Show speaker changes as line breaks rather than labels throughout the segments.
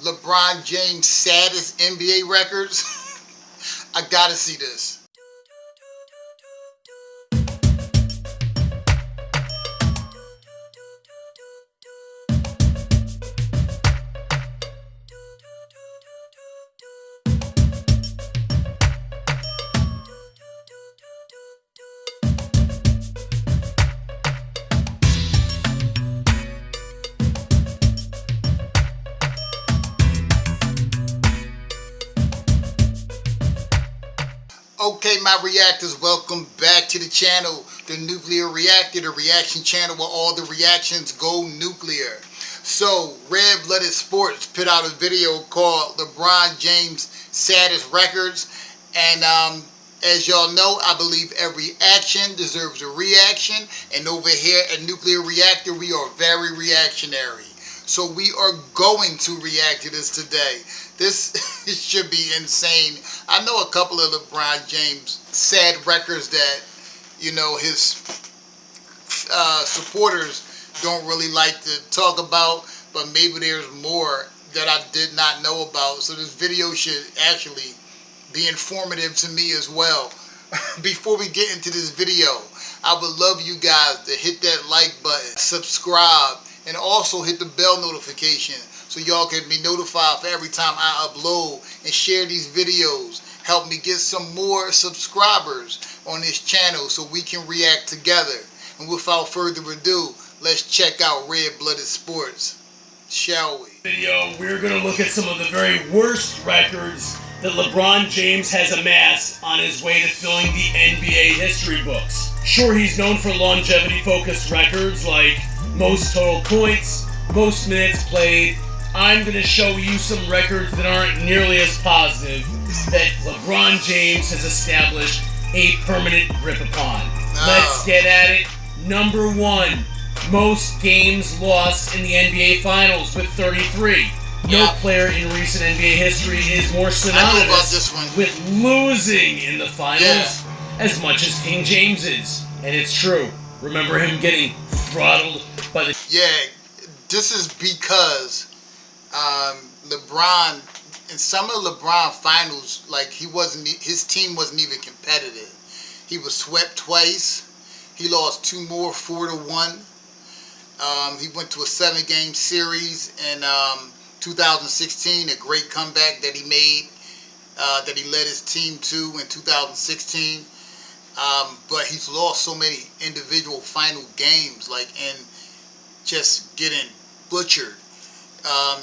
LeBron James' saddest NBA records. I gotta see this. Okay, my reactors, welcome back to the channel, the Nuclear Reactor, the reaction channel where all the reactions go nuclear. So, Red Blooded Sports put out a video called LeBron James' Saddest Records, and as y'all know, I believe every action deserves a reaction, and over here at Nuclear Reactor, we are very reactionary. So we are going to react to this today. This should be insane. I know a couple of LeBron James sad records that, you know, his supporters don't really like to talk about, but maybe there's more that I did not know about. So this video should actually be informative to me as well. Before we get into this video, I would love you guys to hit that like button, subscribe, and also hit the bell notification so y'all can be notified for every time I upload and share these videos. Help me get some more subscribers on this channel so we can react together. And without further ado, let's check out Red Blooded Sports, shall we?
We're going to look at some of the very worst records that LeBron James has amassed on his way to filling the NBA history books. Sure, he's known for longevity-focused records like most total points, most minutes played. I'm going to show you some records that aren't nearly as positive that LeBron James has established a permanent grip upon. Let's get at it. Number 1, most games lost in the NBA Finals with 33. No player in recent NBA history is more synonymous with losing in the finals as much as King James is. And it's true. Remember him getting throttled by the...
Yeah, this is because LeBron, in some of LeBron finals, like his team wasn't even competitive. He was swept twice. He lost 2 more, 4-1. He went to a 7-game series in 2016, a great comeback that he made, that he led his team to in 2016. But he's lost so many individual final games, like, and just getting butchered.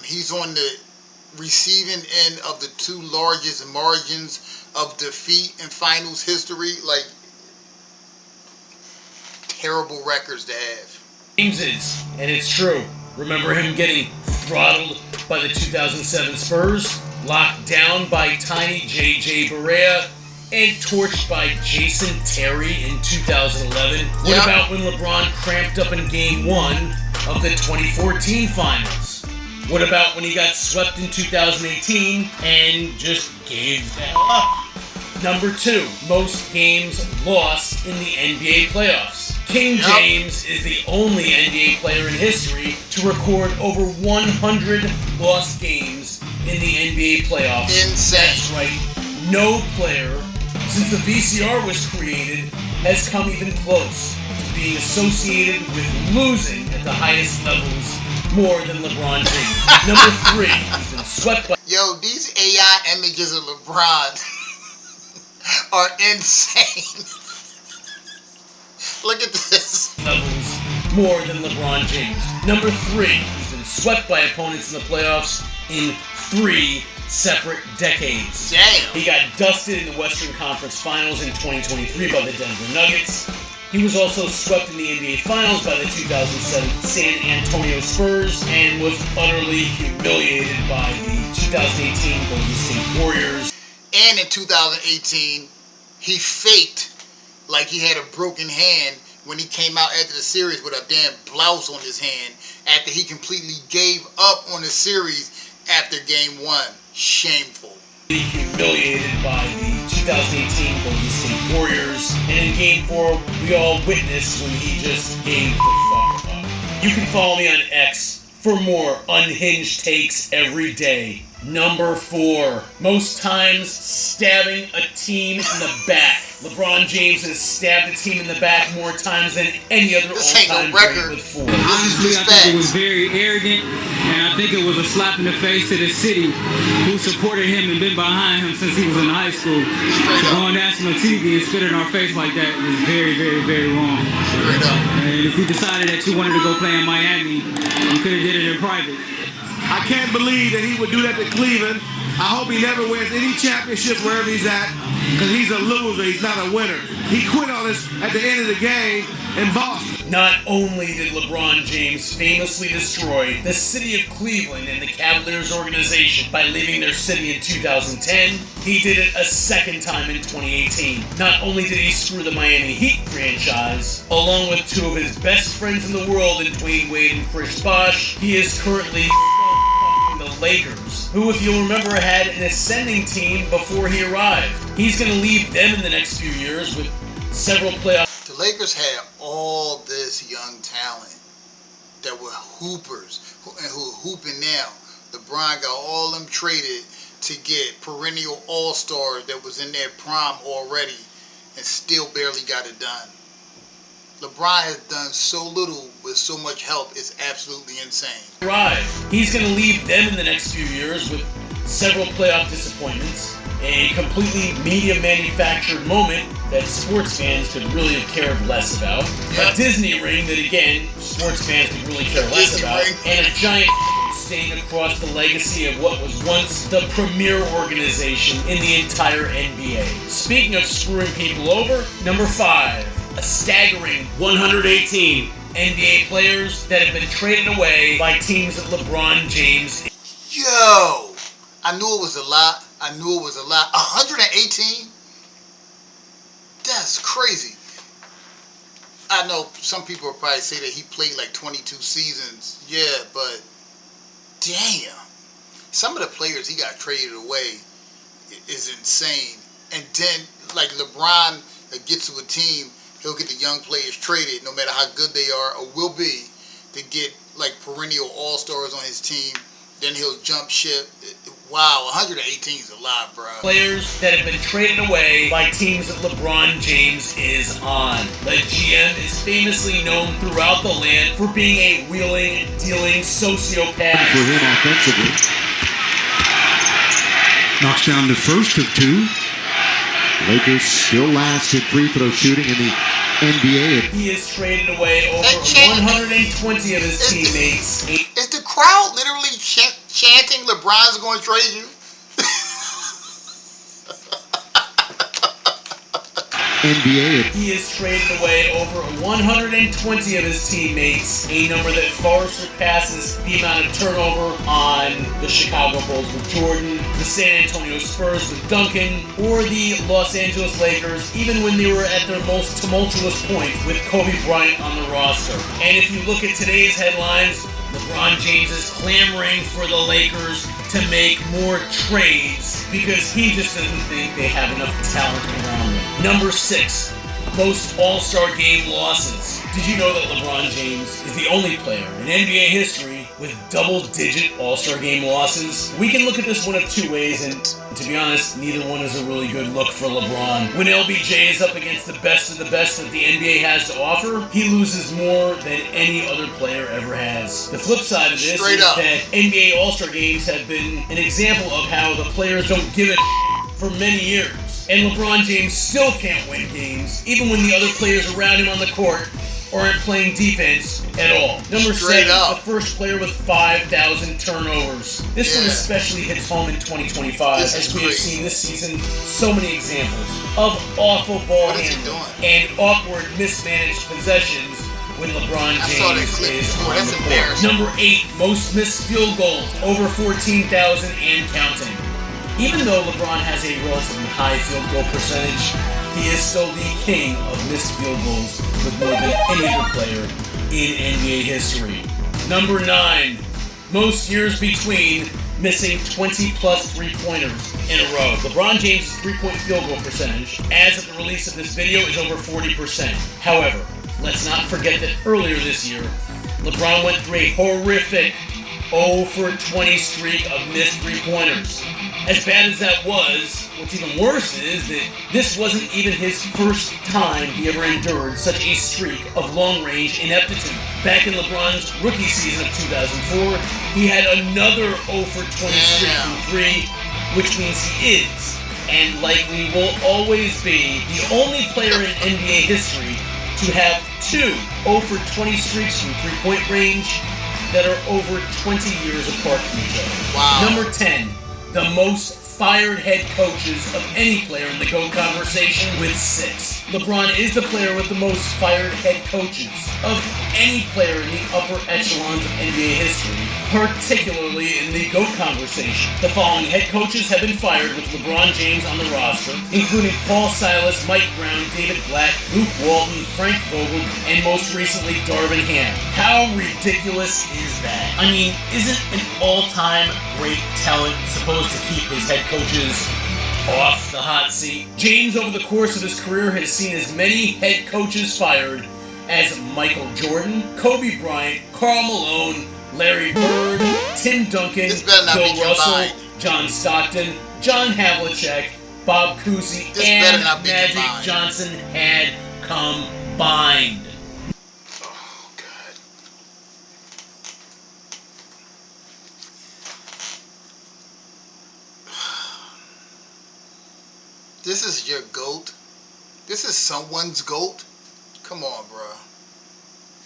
He's on the receiving end of the 2 largest margins of defeat in finals history. Like, terrible records to have.
James is, and it's true. Remember him getting throttled by the 2007 Spurs, locked down by tiny J.J. Barea, and torched by Jason Terry in 2011. What about when LeBron cramped up in Game 1 of the 2014 Finals? What about when he got swept in 2018 and just gave the hell up? Number 2, most games lost in the NBA playoffs. King James is the only NBA player in history to record over 100 lost games in the NBA playoffs.
Insane.
That's right. No player since the VCR was created has come even close to being associated with losing at the highest levels more than LeBron James. Number 3, he's been swept by...
Yo, these AI images of LeBron are insane. Look at this.
Levels more than LeBron James. Number 3, he's been swept by opponents in the playoffs in 3 separate decades.
Damn.
He got dusted in the Western Conference Finals in 2023 by the Denver Nuggets. He was also swept in the NBA Finals by the 2007 San Antonio Spurs and was utterly humiliated by the 2018 Golden State Warriors.
And in 2018, he faked like he had a broken hand when he came out after the series with a damn blouse on his hand after he completely gave up on the series after Game 1. Shameful.
Humiliated by the 2018 Golden State Warriors, and in Game 4, we all witnessed when he just gave the fuck up. You can follow me on X, for more unhinged takes every day. Number 4, most times stabbing a team in the back. LeBron James has stabbed a team in the back more times than any other all-time great with 4.
Honestly, I think it was very arrogant, and I think it was a slap in the face to the city who supported him and been behind him since he was in high school. To go on national TV and spit in our face like that was very, very, very wrong. And if you decided that you wanted to go play in Miami, you could have did it in private.
I can't believe that he would do that to Cleveland. I hope he never wins any championships wherever he's at, because he's a loser. He's not a winner. He quit on us at the end of the game in Boston.
Not only did LeBron James famously destroy the city of Cleveland and the Cavaliers organization by leaving their city in 2010, he did it a second time in 2018. Not only did he screw the Miami Heat franchise, along with 2 of his best friends in the world in Dwayne Wade and Chris Bosh, he is currently the Lakers, who, if you'll remember, had an ascending team before he arrived. He's going to leave them in the next few years with several playoff.
The Lakers had all this young talent that were hoopers and who are hooping now. LeBron got all them traded to get perennial all-stars that was in their prime already and still barely got it done. LeBron has done so little with so much help, it's absolutely insane.
He's going to leave them in the next few years with several playoff disappointments, a completely media-manufactured moment that sports fans could really have cared less about, a Disney ring that, again, sports fans could really care less about, and a giant stain across the legacy of what was once the premier organization in the entire NBA. Speaking of screwing people over, number 5. A staggering 118 NBA players that have been traded away by teams that LeBron James.
Yo, I knew it was a lot. 118? That's crazy. I know some people will probably say that he played like 22 seasons. Yeah, but damn. Some of the players he got traded away is insane. And then, like, LeBron gets to a team, he'll get the young players traded, no matter how good they are or will be, to get like perennial all-stars on his team. Then he'll jump ship. Wow, 118 is a lot, bro.
Players that have been traded away by teams that LeBron James is on. The GM is famously known throughout the land for being a wheeling, dealing sociopath.
For him offensively. Knocks down the first of 2. Lakers still last in free throw shooting in the NBA.
He has traded away over 120 of his teammates.
Is the crowd literally chanting LeBron's going to trade you?
NBA.
He has traded away over 120 of his teammates, a number that far surpasses the amount of turnover on the Chicago Bulls with Jordan, the San Antonio Spurs with Duncan, or the Los Angeles Lakers, even when they were at their most tumultuous point with Kobe Bryant on the roster. And if you look at today's headlines, LeBron James is clamoring for the Lakers to make more trades because he just doesn't think they have enough talent around them. Number 6, most All-Star Game losses. Did you know that LeBron James is the only player in NBA history with double-digit All-Star Game losses? We can look at this one of 2 ways, and to be honest, neither one is a really good look for LeBron. When LBJ is up against the best of the best that the NBA has to offer, he loses more than any other player ever has. The flip side of this is that NBA All-Star Games have been an example of how the players don't give a for many years. And LeBron James still can't win games, even when the other players around him on the court aren't playing defense at all. Number 7, the first player with 5,000 turnovers. This one especially hits home in 2025, as we have seen this season so many examples of awful ball handling and awkward mismanaged possessions when LeBron James is on the court. Number 8, most missed field goals, over 14,000 and counting. Even though LeBron has a relatively high field goal percentage, he is still the king of missed field goals with more than any other player in NBA history. Number 9, most years between missing 20-plus three-pointers in a row. LeBron James' three-point field goal percentage, as of the release of this video, is over 40%. However, let's not forget that earlier this year, LeBron went through a horrific 0 for 20 streak of missed three-pointers. As bad as that was, what's even worse is that this wasn't even his first time he ever endured such a streak of long-range ineptitude. Back in LeBron's rookie season of 2004, he had another 0 for 20 streak from three, which means he is, and likely will always be, the only player in NBA history to have two 0 for 20 streaks from three-point range that are over 20 years apart from each other.
Wow.
Number 10, the most fired head coaches of any player in the GOAT conversation with 6. LeBron is the player with the most fired head coaches of any player in the upper echelons of NBA history, particularly in the GOAT conversation. The following head coaches have been fired with LeBron James on the roster, including Paul Silas, Mike Brown, David Blatt, Luke Walton, Frank Vogel, and most recently Darvin Ham. How ridiculous is that? I mean, isn't an all-time great talent supposed to keep his head coaches off the hot seat? James, over the course of his career, has seen as many head coaches fired as Michael Jordan, Kobe Bryant, Karl Malone, Larry Bird, Tim Duncan, Bill Russell, John Stockton, John Havlicek, Bob Cousy, and Magic Johnson had combined.
Oh, God. This is your GOAT? This is someone's GOAT? Come on, bro.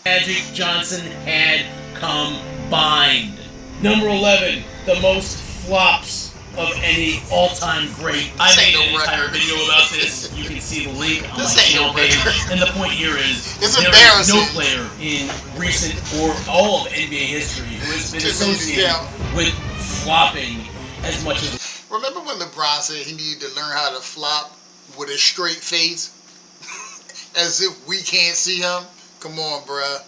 Magic Johnson had combined. Number 11, the most flops of any all-time great. I made an entire video about this. You can see the link on my channel page. And the point here is, there is no player in recent or all of NBA history who has been associated with flopping as much as...
Remember when LeBron said he needed to learn how to flop with a straight face? As if we can't see him? Come on, bruh.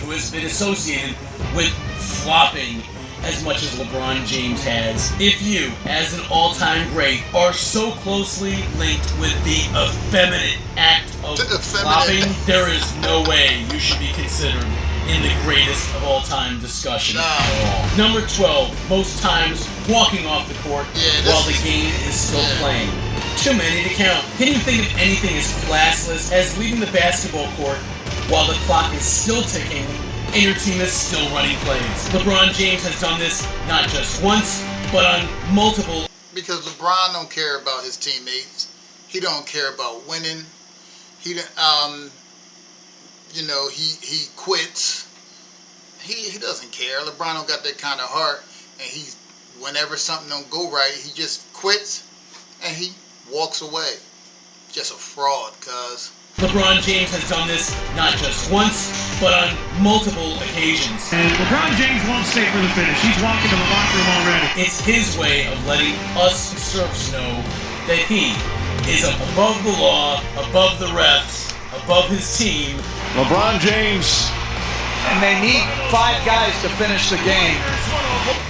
Who has been associated with flopping as much as LeBron James has. If you, as an all-time great, are so closely linked with the effeminate act of flopping, there is no way you should be considered in the greatest of all-time discussion at all. Number 12, most times walking off the court while the game is still playing. Too many to count. Can you think of anything as classless as leaving the basketball court while the clock is still ticking and your team is still running plays? LeBron James has done this not just once, but on multiple.
Because LeBron don't care about his teammates. He don't care about winning. He quits. He doesn't care. LeBron don't got that kind of heart, and whenever something don't go right, he just quits and he walks away. Just a fraud, cuz.
LeBron James has done this not just once, but on multiple occasions.
And LeBron James won't stay for the finish. He's walking to the locker room already.
It's his way of letting us serfs know that he is above the law, above the refs, above his team.
LeBron James.
And they need 5 guys to finish the game.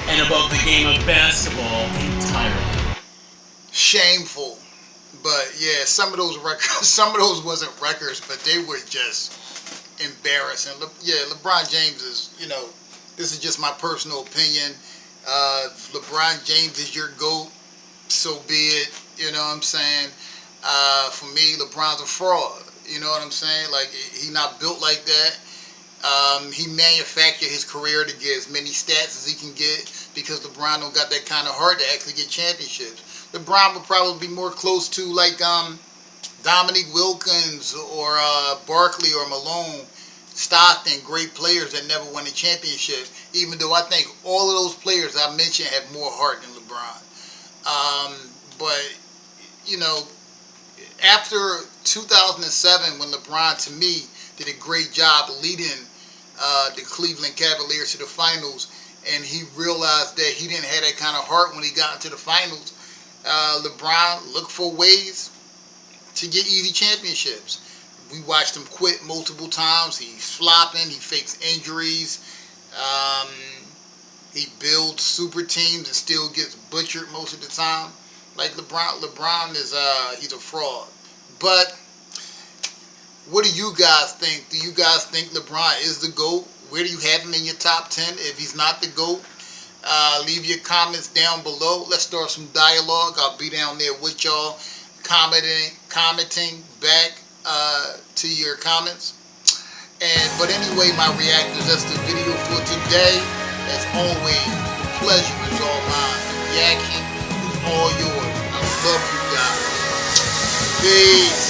And above the game of basketball entirely.
Shameful. But yeah, some of those wasn't records, but they were just embarrassing. LeBron James is, this is just my personal opinion. If LeBron James is your GOAT, so be it. You know what I'm saying? For me, LeBron's a fraud. You know what I'm saying? Like, he not built like that. He manufactured his career to get as many stats as he can get because LeBron don't got that kind of heart to actually get championships. LeBron would probably be more close to like Dominique Wilkins or Barkley or Malone, Stockton, great players that never won a championship. Even though I think all of those players I mentioned have more heart than LeBron. But after 2007, when LeBron, to me, did a great job leading the Cleveland Cavaliers to the finals, and he realized that he didn't have that kind of heart when he got into the finals. LeBron looked for ways to get easy championships. We watched him quit multiple times. He's flopping. He fakes injuries. He builds super teams and still gets butchered most of the time. Like LeBron is he's a fraud. But what do you guys think? Do you guys think LeBron is the GOAT? Where do you have him in your top 10? If he's not the GOAT, leave your comments down below. Let's start some dialogue. I'll be down there with y'all, commenting back to your comments. But anyway, my reactors, that's the video for today. As always, the pleasure is all mine. The reaction is all yours. I love you guys. Peace.